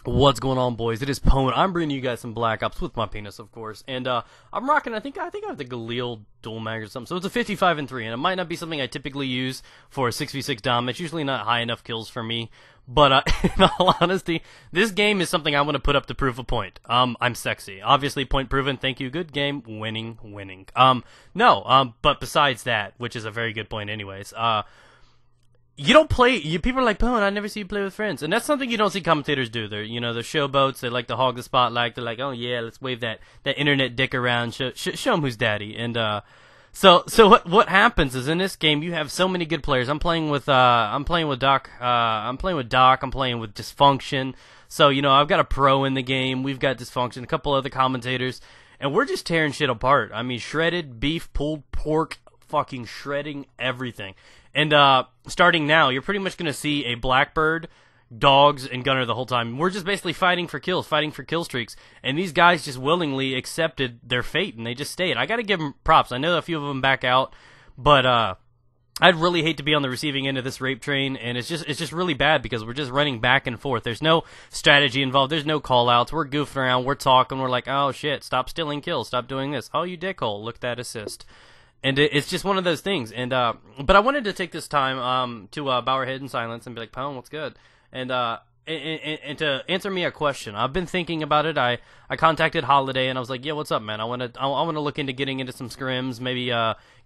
What's going on, boys? It is Pwn. I'm bringing you guys some Black Ops with my penis, of course, and I'm rocking. I think I have the Galil dual mag or something. So it's a 55-3, and it might not be something I typically use for a 6v6 dom. It's usually not high enough kills for me, but in all honesty, this game is something I want to put up to prove a point. I'm sexy, obviously point proven. Thank you. Good game, winning. But besides that, which is a very good point, anyways. You don't play. People are like, Pwn, I never see you play with friends, and that's something you don't see commentators do. They're showboats. They like to hog the spotlight. They're like, oh yeah, let's wave that internet dick around. Show them who's daddy. And so what happens is in this game you have so many good players. I'm playing with Doc. I'm playing with Dysfunction. So I've got a pro in the game. We've got Dysfunction, a couple other commentators, and we're just tearing shit apart. I mean, shredded beef, pulled pork, fucking shredding everything. And starting now, you're pretty much going to see a Blackbird, Dogs, and Gunner the whole time. We're just basically fighting for kills, fighting for kill streaks. And these guys just willingly accepted their fate, and they just stayed. I got to give them props. I know a few of them back out, but I'd really hate to be on the receiving end of this rape train, and it's just really bad because we're just running back and forth. There's no strategy involved. There's no call-outs. We're goofing around. We're talking. We're like, oh, shit, stop stealing kills. Stop doing this. Oh, you dickhole. Look at that assist. And it's just one of those things. And but I wanted to take this time to bow our head in silence and be like, Pwn, what's good? And to answer me a question. I've been thinking about it. I contacted Holiday and I was like, yeah, what's up, man? I want to look into getting into some scrims, maybe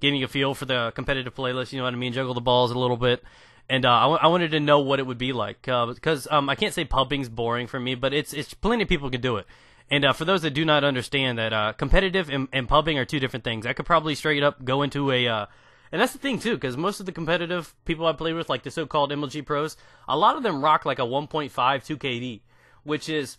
getting a feel for the competitive playlist. You know what I mean? Juggle the balls a little bit. And I wanted to know what it would be like because I can't say pubbing's boring for me, but it's plenty of people can do it. And for those that do not understand that competitive and pubbing are two different things, I could probably straight up go into a and that's the thing too, because most of the competitive people I play with, like the so-called MLG pros, a lot of them rock like a 1.5 2 KD, which is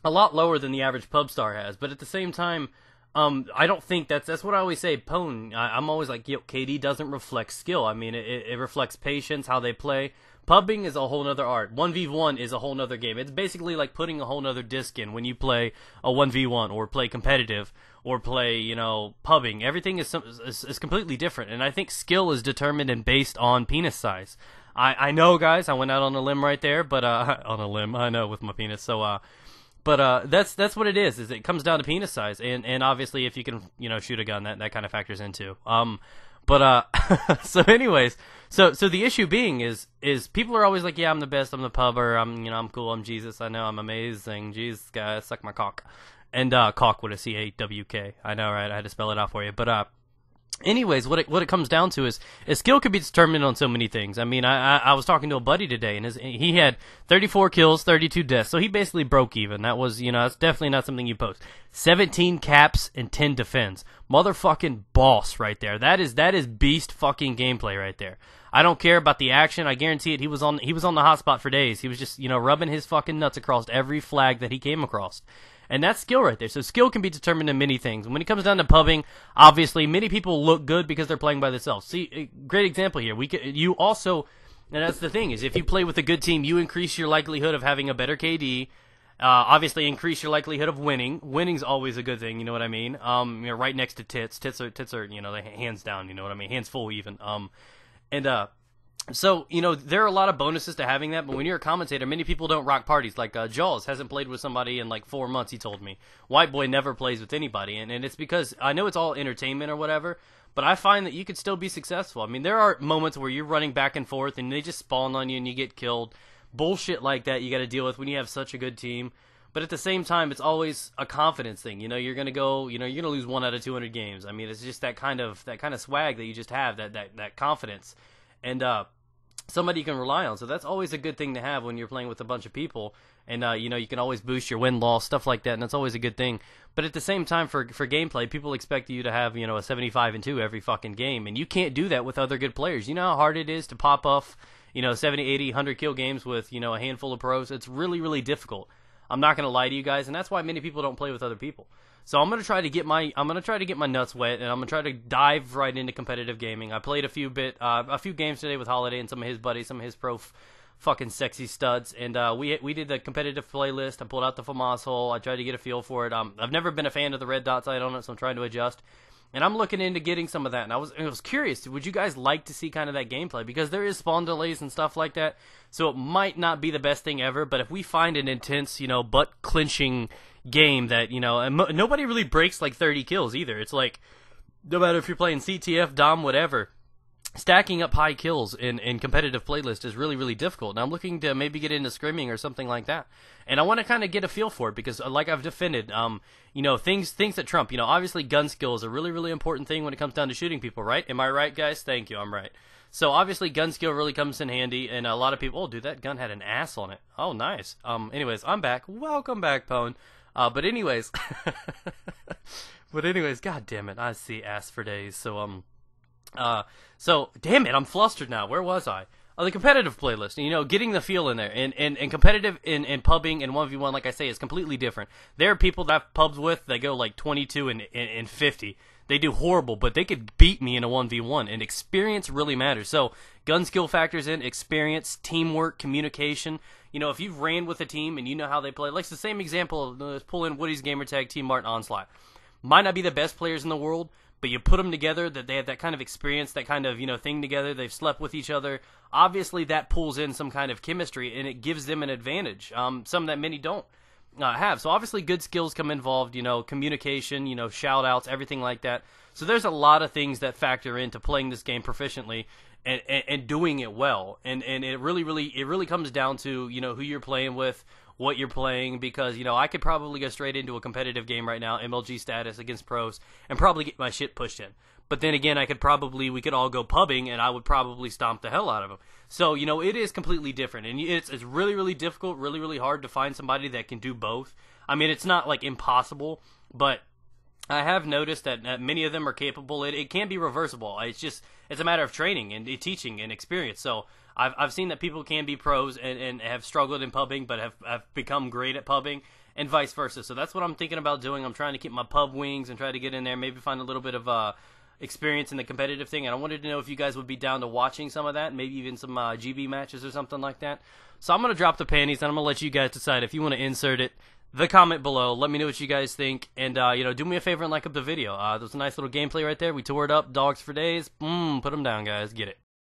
a lot lower than the average pub star has. But at the same time, I don't think that's what I always say. Pwn, I'm always like, yo, KD doesn't reflect skill. I mean, it reflects patience, how they play. Pubbing is a whole nother art. 1v1 is a whole nother game. It's basically like putting a whole nother disc in when you play a 1v1 or play competitive or play, pubbing. Everything is completely different. And I think skill is determined and based on penis size. I know, guys, I went out on a limb right there, but, on a limb, I know, with my penis. So, but that's what it is it comes down to penis size. And obviously if you can, shoot a gun, that kind of factors into. So anyways, so the issue being is people are always like, yeah, I'm the best, I'm the pubber, I'm cool, I'm Jesus, I know, I'm amazing, Jesus, guys, suck my cock. And, cock with a C-A-W-K. I know, right? I had to spell it out for you. But, anyways, what it comes down to is skill could be determined on so many things. I mean, I was talking to a buddy today, and he had 34 kills, 32 deaths, so he basically broke even. That was, that's definitely not something you post. 17 caps and 10 defends. Motherfucking boss right there. That is beast fucking gameplay right there. I don't care about the action. I guarantee it. He was on the hotspot for days. He was just, rubbing his fucking nuts across every flag that he came across. And that's skill right there. So skill can be determined in many things. When it comes down to pubbing, obviously, many people look good because they're playing by themselves. See, great example here. You also, and that's the thing, is if you play with a good team, you increase your likelihood of having a better KD. Obviously, increase your likelihood of winning. Winning's always a good thing, you know what I mean? Right next to tits. Tits are, they hands down, you know what I mean? Hands full even. So, there are a lot of bonuses to having that, but when you're a commentator, many people don't rock parties. Like, Jaws hasn't played with somebody in like 4 months, he told me. White Boy never plays with anybody, and it's because, I know it's all entertainment or whatever, but I find that you could still be successful. I mean, there are moments where you're running back and forth, and they just spawn on you and you get killed. Bullshit like that you gotta deal with when you have such a good team. But at the same time, it's always a confidence thing. You're gonna go, you're gonna lose 1 out of 200 games. I mean, it's just that kind of swag that you just have, that confidence. And, somebody you can rely on. So that's always a good thing to have when you're playing with a bunch of people. And, you can always boost your win-loss, stuff like that, and that's always a good thing. But at the same time, for gameplay, people expect you to have, a 75-2 every fucking game. And you can't do that with other good players. You know how hard it is to pop off, 70, 80, 100 kill games with, a handful of pros? It's really, really difficult. I'm not going to lie to you guys, and that's why many people don't play with other people. So I'm gonna try to get my nuts wet, and I'm gonna try to dive right into competitive gaming. I played a few games today with Holiday and some of his buddies, some of his fucking sexy studs, and we did the competitive playlist. I pulled out the FAMAS hole. I tried to get a feel for it. I've never been a fan of the red dot side on it, so I'm trying to adjust. And I'm looking into getting some of that, and I was curious. Would you guys like to see kind of that gameplay? Because there is spawn delays and stuff like that, so it might not be the best thing ever. But if we find an intense, butt clinching game that and nobody really breaks like 30 kills either. It's like no matter if you're playing CTF, Dom, whatever. Stacking up high kills in competitive playlist is really, really difficult. And I'm looking to maybe get into scrimming or something like that. And I want to kind of get a feel for it because, like I've defended, things that trump. Obviously gun skill is a really, really important thing when it comes down to shooting people, right? Am I right, guys? Thank you, I'm right. So obviously gun skill really comes in handy, and a lot of people, oh, dude, that gun had an ass on it. Oh, nice. Anyways, I'm back. Welcome back, Pone. But anyways, god damn it, I see ass for days. So damn it, I'm flustered now. Where was I? The competitive playlist, getting the feel in there. And competitive in pubbing and 1v1, like I say, is completely different. There are people that I've pubs with that go like 22 and 50. They do horrible, but they could beat me in a 1v1, and experience really matters. So gun skill factors in, experience, teamwork, communication. If you've ran with a team and you know how they play, like the same example, let's pull in Woody's Gamertag, Team Martin Onslaught. Might not be the best players in the world, but you put them together, that they have that kind of experience, that kind of, thing together, they've slept with each other. Obviously, that pulls in some kind of chemistry, and it gives them an advantage, some that many don't have. So obviously, good skills come involved, communication, shout-outs, everything like that. So there's a lot of things that factor into playing this game proficiently and doing it well. And it really comes down to, who you're playing with, what you're playing, because, I could probably go straight into a competitive game right now, MLG status against pros, and probably get my shit pushed in. But then again, we could all go pubbing, and I would probably stomp the hell out of them. So, it is completely different, and it's really, really difficult, really, really hard to find somebody that can do both. I mean, it's not, like, impossible, but I have noticed that many of them are capable. It can be reversible. It's a matter of training and teaching and experience. So I've seen that people can be pros and have struggled in pubbing, but have become great at pubbing, and vice versa. So that's what I'm thinking about doing. I'm trying to keep my pub wings and try to get in there, maybe find a little bit of experience in the competitive thing. And I wanted to know if you guys would be down to watching some of that, maybe even some GB matches or something like that. So I'm going to drop the panties, and I'm going to let you guys decide if you want to insert it. The comment below. Let me know what you guys think, and do me a favor and like up the video. There was a nice little gameplay right there. We tore it up. Dogs for days. Put them down, guys. Get it.